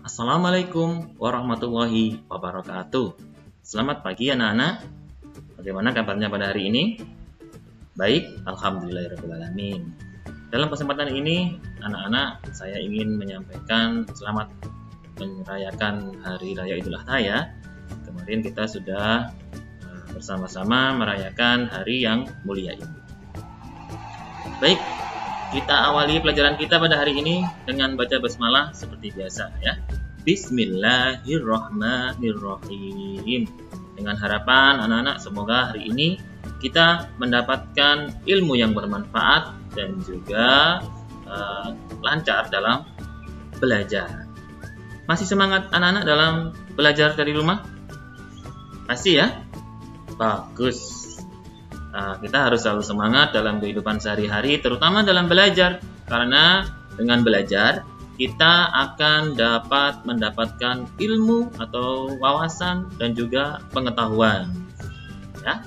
Assalamualaikum warahmatullahi wabarakatuh. Selamat pagi anak-anak. Bagaimana kabarnya pada hari ini? Baik, alhamdulillahirrahmanirrahim. Dalam kesempatan ini, anak-anak, saya ingin menyampaikan selamat merayakan Hari Raya Idul Adha ya. Kemarin kita sudah bersama-sama merayakan hari yang mulia ini. Baik, kita awali pelajaran kita pada hari ini dengan baca basmalah seperti biasa ya. Bismillahirrahmanirrahim. Dengan harapan anak-anak semoga hari ini kita mendapatkan ilmu yang bermanfaat dan juga lancar dalam belajar. Masih semangat anak-anak dalam belajar dari rumah? Masih ya? Bagus. Kita harus selalu semangat dalam kehidupan sehari-hari, terutama dalam belajar. Karena dengan belajar, kita akan dapat mendapatkan ilmu atau wawasan dan juga pengetahuan. Ya.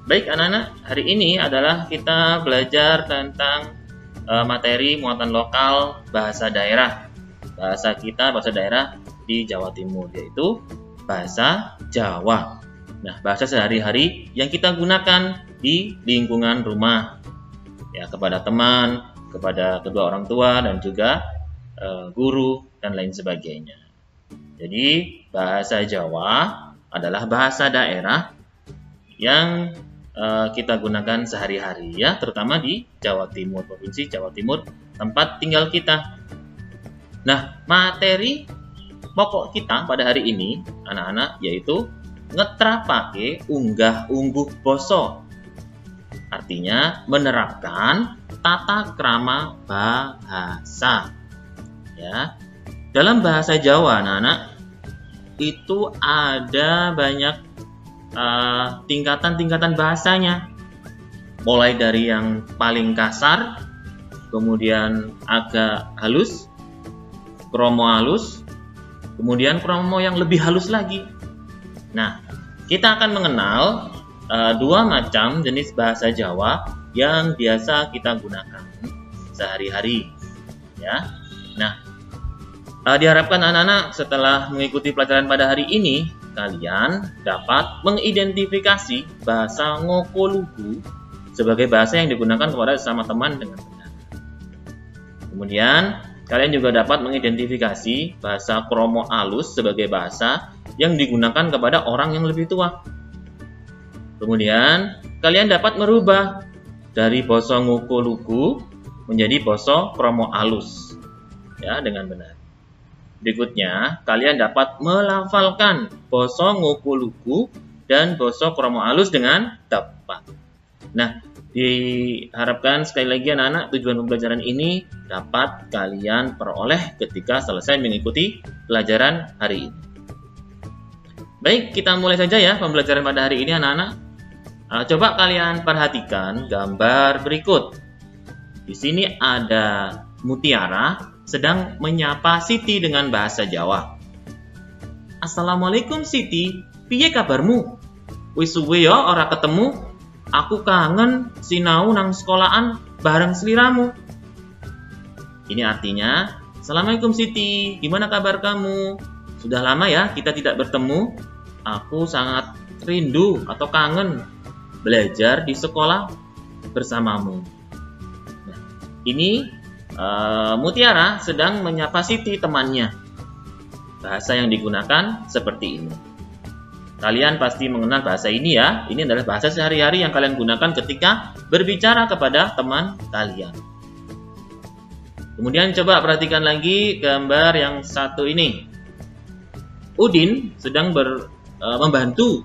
Baik anak-anak, hari ini adalah kita belajar tentang materi muatan lokal bahasa daerah. Bahasa kita, bahasa daerah di Jawa Timur, yaitu bahasa Jawa. Nah, bahasa sehari-hari yang kita gunakan di lingkungan rumah, ya, kepada teman, kepada kedua orang tua, dan juga guru, dan lain sebagainya. Jadi, bahasa Jawa adalah bahasa daerah yang kita gunakan sehari-hari, ya, terutama di Jawa Timur, Provinsi Jawa Timur, tempat tinggal kita. Nah, materi pokok kita pada hari ini, anak-anak, yaitu ngetrapake unggah-ungguh basa. Artinya menerapkan tata krama bahasa. Ya. Dalam bahasa Jawa, anak-anak, itu ada banyak tingkatan-tingkatan bahasanya. Mulai dari yang paling kasar, kemudian agak halus, kromo halus, kemudian kromo yang lebih halus lagi. Nah, kita akan mengenal dua macam jenis bahasa Jawa yang biasa kita gunakan sehari-hari. Ya. Nah, diharapkan anak-anak setelah mengikuti pelajaran pada hari ini, kalian dapat mengidentifikasi bahasa Ngokolugu sebagai bahasa yang digunakan kepada sesama teman dengan benar. Kemudian, kalian juga dapat mengidentifikasi bahasa kromo alus sebagai bahasa yang digunakan kepada orang yang lebih tua. Kemudian, kalian dapat merubah dari basa Ngokolugu menjadi basa kromo alus, ya, dengan benar. Berikutnya, kalian dapat melafalkan basa Ngokolugu dan basa kromo alus dengan tepat. Nah, diharapkan sekali lagi anak-anak tujuan pembelajaran ini dapat kalian peroleh ketika selesai mengikuti pelajaran hari ini. Baik, kita mulai saja ya pembelajaran pada hari ini anak-anak. Coba kalian perhatikan gambar berikut. Di sini ada Mutiara sedang menyapa Siti dengan bahasa Jawa. Assalamualaikum Siti, piye kabarmu? Wis suwe ya ora ketemu. Aku kangen sinau nang sekolahan bareng sliramu. Ini artinya, Assalamualaikum Siti, gimana kabar kamu? Sudah lama ya kita tidak bertemu. Aku sangat rindu atau kangen belajar di sekolah bersamamu. Nah, ini Mutiara sedang menyapa Siti temannya. Bahasa yang digunakan seperti ini. Kalian pasti mengenal bahasa ini ya. Ini adalah bahasa sehari-hari yang kalian gunakan ketika berbicara kepada teman kalian. Kemudian coba perhatikan lagi gambar yang satu ini. Udin sedang membantu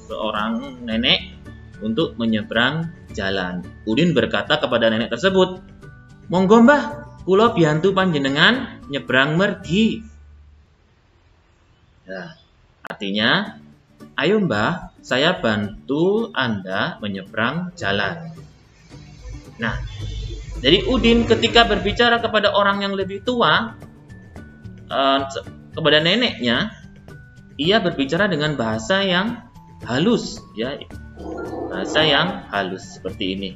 seorang nenek untuk menyeberang jalan. Udin berkata kepada nenek tersebut, "Monggo mbah, kula biyantu panjenengan nyebrang mergi." Nah, artinya, ayo mbah, saya bantu Anda menyeberang jalan. Nah, jadi Udin ketika berbicara kepada orang yang lebih tua, kepada neneknya, ia berbicara dengan bahasa yang halus, ya, bahasa yang halus seperti ini.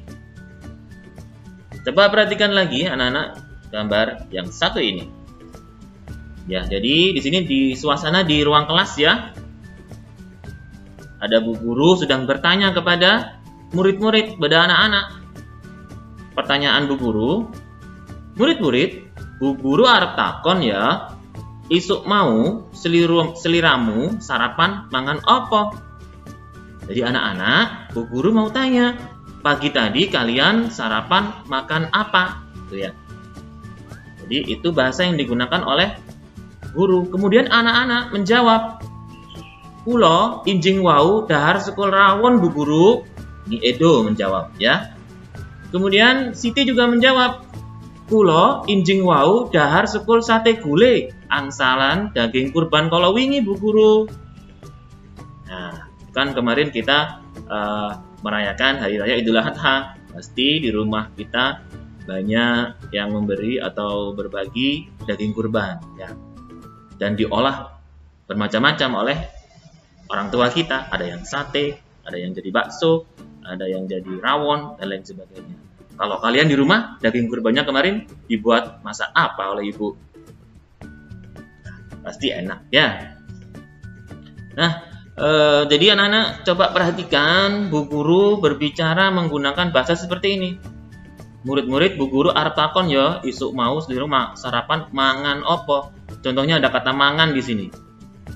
Coba perhatikan lagi anak-anak gambar yang satu ini. Ya, jadi di sini di suasana di ruang kelas ya. Ada Bu Guru sedang bertanya kepada murid-murid, kepada anak-anak. Pertanyaan Bu Guru, murid-murid, Bu Guru arep takon ya, isuk mau seliramu sarapan mangan opo? Jadi anak-anak, Bu Guru mau tanya, pagi tadi kalian sarapan makan apa? Tuh ya. Jadi itu bahasa yang digunakan oleh guru. Kemudian anak-anak menjawab, "Kulo injing wau dahar sekul rawon Bu Guru." Ini Edo menjawab ya. Kemudian Siti juga menjawab, "Kulo injing wau dahar sekul sate gule angsalan daging kurban kala wingi Bu Guru." Nah, kan kemarin kita merayakan Hari Raya Idul Adha. Pasti di rumah kita banyak yang memberi atau berbagi daging kurban ya. Dan diolah bermacam-macam oleh orang tua kita. Ada yang sate, ada yang jadi bakso, ada yang jadi rawon, dan lain sebagainya. Kalau kalian di rumah, daging kurbannya kemarin dibuat masak apa oleh ibu? Nah, pasti enak ya. Nah, jadi anak-anak coba perhatikan Bu Guru berbicara menggunakan bahasa seperti ini. Murid-murid, Bu Guru arep takon ya, isuk mau seliru sarapan mangan opo? Contohnya ada kata mangan di sini.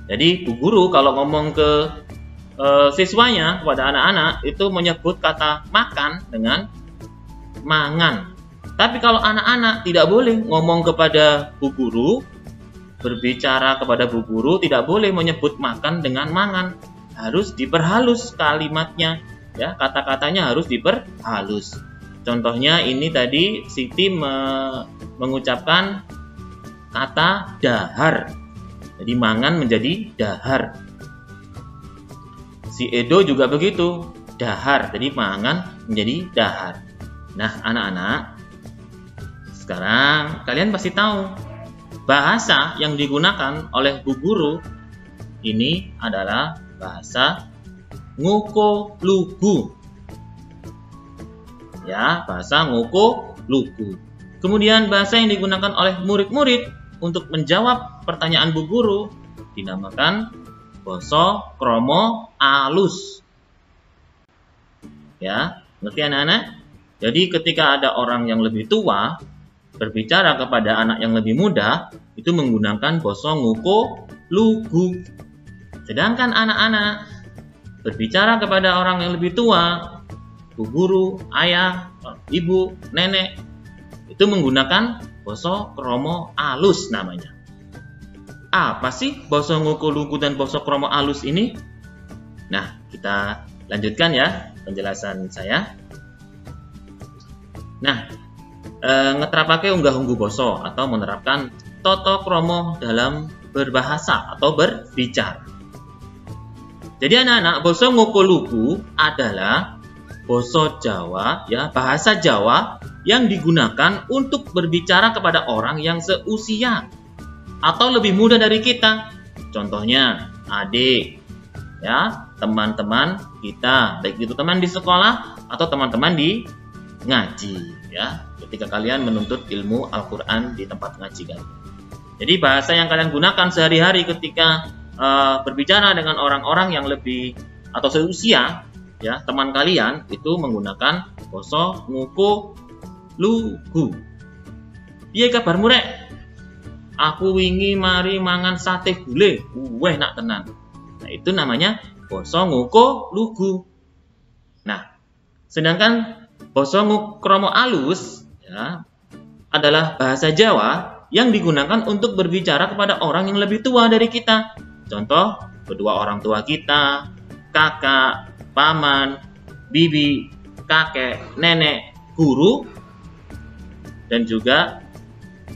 Jadi Bu Guru kalau ngomong ke siswanya, kepada anak-anak, itu menyebut kata makan dengan mangan. Tapi kalau anak-anak tidak boleh ngomong kepada Bu Guru, berbicara kepada Bu Guru tidak boleh menyebut makan dengan mangan. Harus diperhalus kalimatnya, ya, kata-katanya harus diperhalus. Contohnya ini tadi Siti mengucapkan kata dahar. Jadi mangan menjadi dahar. Si Edo juga begitu, dahar. Jadi mangan menjadi dahar. Nah, anak-anak, sekarang kalian pasti tahu bahasa yang digunakan oleh Bu Guru ini adalah bahasa Ngoko Lugu. Ya, bahasa Ngoko Lugu. Kemudian bahasa yang digunakan oleh murid-murid untuk menjawab pertanyaan Bu Guru dinamakan basa krama alus. Ya, ngerti anak-anak? Jadi ketika ada orang yang lebih tua berbicara kepada anak yang lebih muda, itu menggunakan basa Ngoko Lugu. Sedangkan anak-anak berbicara kepada orang yang lebih tua, Bu Guru, ayah, ibu, nenek, itu menggunakan basa krama alus namanya. Apa sih basa Ngoko Lugu dan basa krama alus ini? Nah, kita lanjutkan ya penjelasan saya. Nah, ngeterapake unggah-ungguh basa atau menerapkan tata krama dalam berbahasa atau berbicara. Jadi anak-anak, basa Ngoko Lugu adalah basa Jawa, ya, bahasa Jawa yang digunakan untuk berbicara kepada orang yang seusia atau lebih muda dari kita. Contohnya adik, ya, teman-teman kita, baik itu teman di sekolah atau teman-teman di ngaji, ya, ketika kalian menuntut ilmu Al-Quran di tempat ngaji kalian. Jadi bahasa yang kalian gunakan sehari-hari ketika berbicara dengan orang-orang yang lebih atau seusia, ya, teman kalian, itu menggunakan basa Ngoko Lugu. Piye kabarmu rek? Aku wingi mari mangan sate gule, weh nak tenan. Nah, itu namanya basa Ngoko Lugu. Nah, sedangkan basa krama alus, ya, adalah bahasa Jawa yang digunakan untuk berbicara kepada orang yang lebih tua dari kita. Contoh, kedua orang tua kita, kakak, paman, bibi, kakek, nenek, guru, dan juga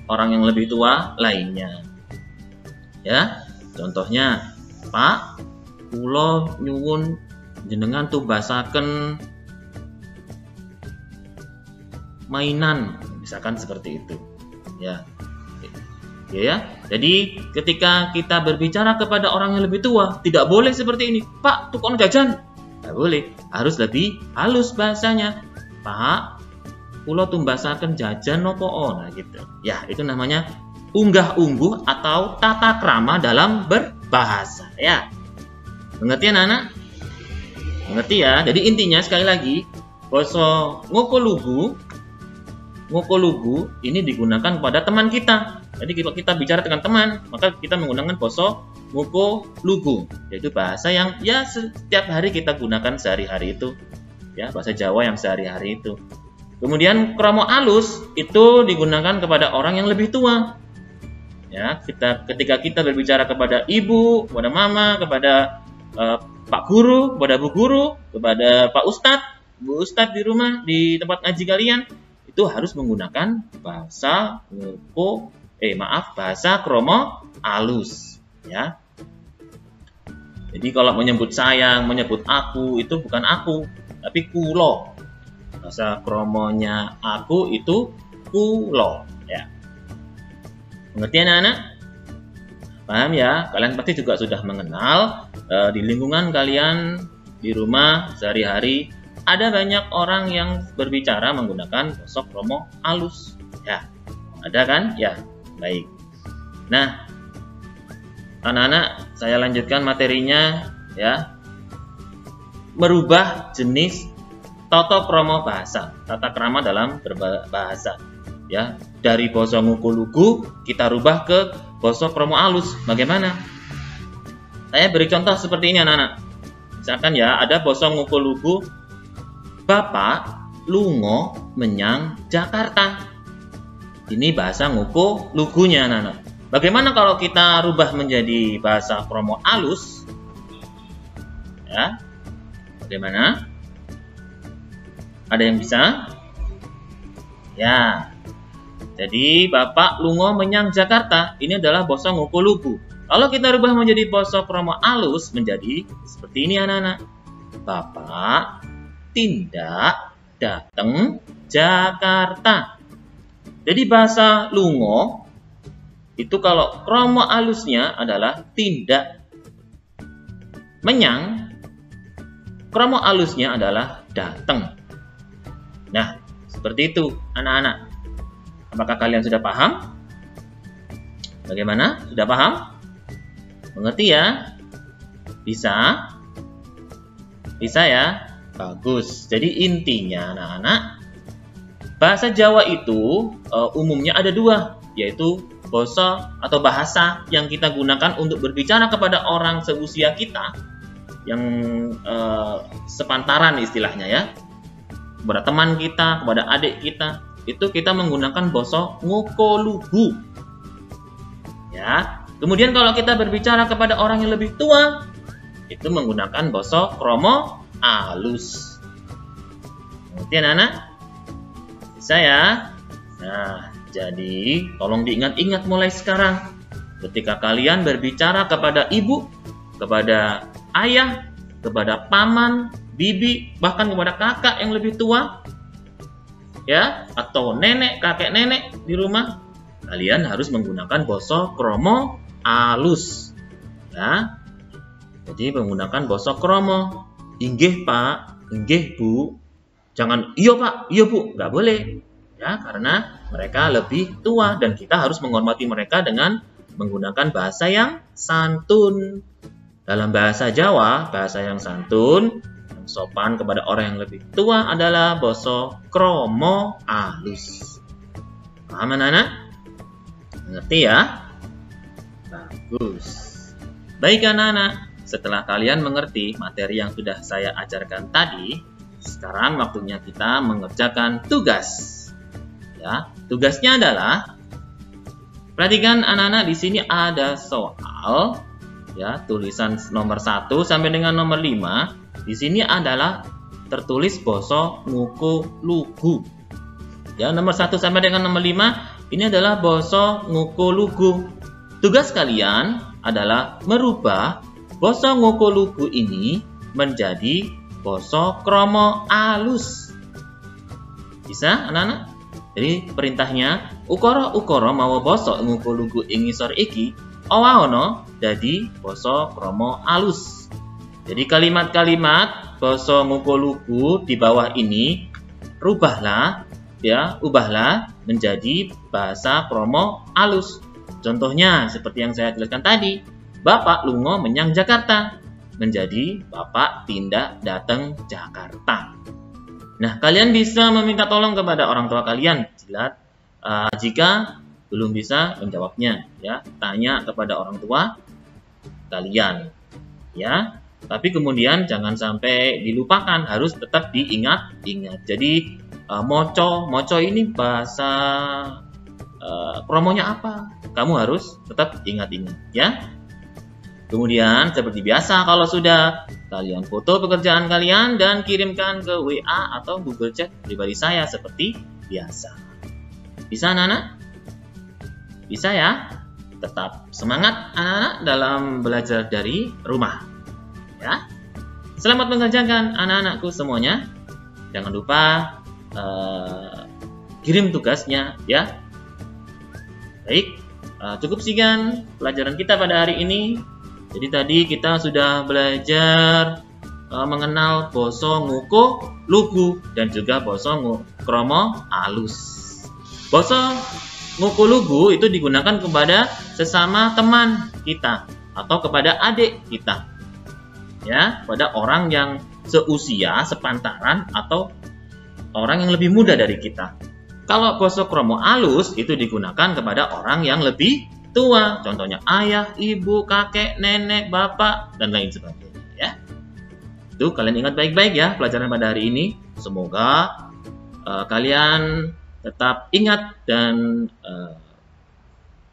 orang yang lebih tua lainnya. Ya, contohnya, Pak, kula nyuwun jenengan tumbasaken mainan, misalkan seperti itu. Ya. Ya, jadi ketika kita berbicara kepada orang yang lebih tua, tidak boleh seperti ini. Pak, tukang jajan. Tidak boleh, harus lebih halus bahasanya. Pak, kula tumbasaken jajan nopo? Nah gitu. Ya, itu namanya unggah-ungguh atau tata krama dalam berbahasa ya. Mengerti anak-anak? Mengerti ya? Jadi intinya sekali lagi, basa ngoko lugu ini digunakan kepada teman kita. Jadi kalau kita bicara dengan teman, maka kita menggunakan basa ngoko lugu, yaitu bahasa yang ya setiap hari kita gunakan sehari-hari itu. Ya, bahasa Jawa yang sehari-hari itu. Kemudian kromo alus itu digunakan kepada orang yang lebih tua. Ya, ketika kita berbicara kepada ibu, kepada mama, kepada Pak Guru, kepada Bu Guru, kepada Pak Ustadz, Bu Ustadz di rumah, di tempat ngaji kalian, itu harus menggunakan bahasa bahasa kromo alus, ya. Jadi kalau menyebut sayang, menyebut aku, itu bukan aku, tapi kulo. Bahasa kromonya aku itu kulo, ya. Mengerti anak-anak? Paham ya? Kalian pasti juga sudah mengenal di lingkungan kalian di rumah sehari-hari ada banyak orang yang berbicara menggunakan bahasa kromo alus. Ya, ada kan? Ya, baik. Nah, anak-anak, saya lanjutkan materinya ya. Merubah jenis tata krama bahasa, tata krama dalam berbahasa. Ya, dari basa ngoko lugu kita rubah ke basa kromo alus. Bagaimana? Saya beri contoh seperti ini anak-anak. Misalkan ya, ada basa ngoko lugu, Bapak lungo menyang Jakarta. Ini bahasa ngoko lugunya anak-anak. Bagaimana kalau kita rubah menjadi bahasa kromo alus? Ya, bagaimana? Ada yang bisa? Ya. Jadi Bapak lungo menyang Jakarta. Ini adalah basa ngoko lugu. Kalau kita rubah menjadi basa kromo alus menjadi seperti ini anak-anak. Bapak tindak dateng Jakarta. Jadi bahasa lungo itu kalau kromo alusnya adalah tindak. Menyang kromo alusnya adalah dateng. Nah, seperti itu anak-anak. Apakah kalian sudah paham? Bagaimana? Sudah paham? Mengerti ya? Bisa? Bisa ya? Bagus. Jadi intinya anak-anak, bahasa Jawa itu umumnya ada dua, yaitu bahasa yang kita gunakan untuk berbicara kepada orang seusia kita, yang sepantaran istilahnya ya, kepada teman kita, kepada adik kita, itu kita menggunakan basa ngoko lugu. Ya. Kemudian kalau kita berbicara kepada orang yang lebih tua, itu menggunakan basa kromo alus. Ngerti anak-anak? Bisa ya? Nah, jadi tolong diingat-ingat mulai sekarang. Ketika kalian berbicara kepada ibu, kepada ayah, kepada paman, bibi, bahkan kepada kakak yang lebih tua, ya, atau nenek, kakek nenek di rumah, kalian harus menggunakan basa kromo alus. Ya. Jadi menggunakan basa kromo. Inggih Pak, inggih Bu. Jangan iya Pak, iya Bu, nggak boleh. Ya, karena mereka lebih tua dan kita harus menghormati mereka dengan menggunakan bahasa yang santun. Dalam bahasa Jawa, bahasa yang santun, yang sopan kepada orang yang lebih tua adalah basa kromo alus. Paham anak-anak? Mengerti ya? Bagus. Baik anak-anak. Setelah kalian mengerti materi yang sudah saya ajarkan tadi, sekarang waktunya kita mengerjakan tugas. Ya, tugasnya adalah, perhatikan anak-anak, di sini ada soal, ya, tulisan nomor 1 sampai dengan nomor 5. Di sini adalah tertulis basa ngoko lugu. Ya, nomor 1 sampai dengan nomor 5 ini adalah basa ngoko lugu. Tugas kalian adalah merubah basa ngoko lugu ini menjadi basa kromo alus. Bisa anak-anak? Jadi perintahnya, ukara-ukara mawa basa ngoko lugu ing ngisor iki awaana dadi basa kromo alus. Jadi kalimat-kalimat basa ngoko lugu di bawah ini ubahlah menjadi bahasa kromo alus. Contohnya seperti yang saya jelaskan tadi, Bapak lungo menyang Jakarta, menjadi Bapak tindak dateng Jakarta. Nah, kalian bisa meminta tolong kepada orang tua kalian jika belum bisa menjawabnya, ya. Tanya kepada orang tua kalian, ya. Tapi kemudian jangan sampai dilupakan, harus tetap diingat-ingat. Jadi moco ini bahasa kromonya apa? Kamu harus tetap ingat-ingat, ya. Kemudian seperti biasa, kalau sudah, kalian foto pekerjaan kalian dan kirimkan ke WA atau Google Chat pribadi saya seperti biasa. Bisa anak-anak? Bisa ya? Tetap semangat anak-anak dalam belajar dari rumah. Ya. Selamat mengerjakan anak-anakku semuanya. Jangan lupa kirim tugasnya, ya. Baik, cukup sekian pelajaran kita pada hari ini. Jadi tadi kita sudah belajar mengenal basa ngukuh lugu dan juga basa kromo alus. Basa ngukuh lugu itu digunakan kepada sesama teman kita atau kepada adik kita, ya, pada orang yang seusia, sepantaran, atau orang yang lebih muda dari kita. Kalau basa kromo alus itu digunakan kepada orang yang lebih tua, contohnya ayah, ibu, kakek, nenek, bapak, dan lain sebagainya, ya. Itu kalian ingat baik-baik ya pelajaran pada hari ini. Semoga kalian tetap ingat dan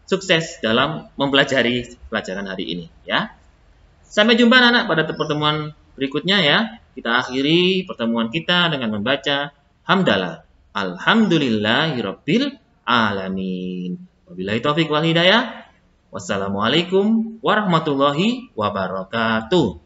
sukses dalam mempelajari pelajaran hari ini, ya. Sampai jumpa anak-anak pada pertemuan berikutnya, ya. Kita akhiri pertemuan kita dengan membaca hamdalah. Alhamdulillahirabbil alamin. Wabillahi taufik wal hidayah. Wassalamualaikum warahmatullahi wabarakatuh.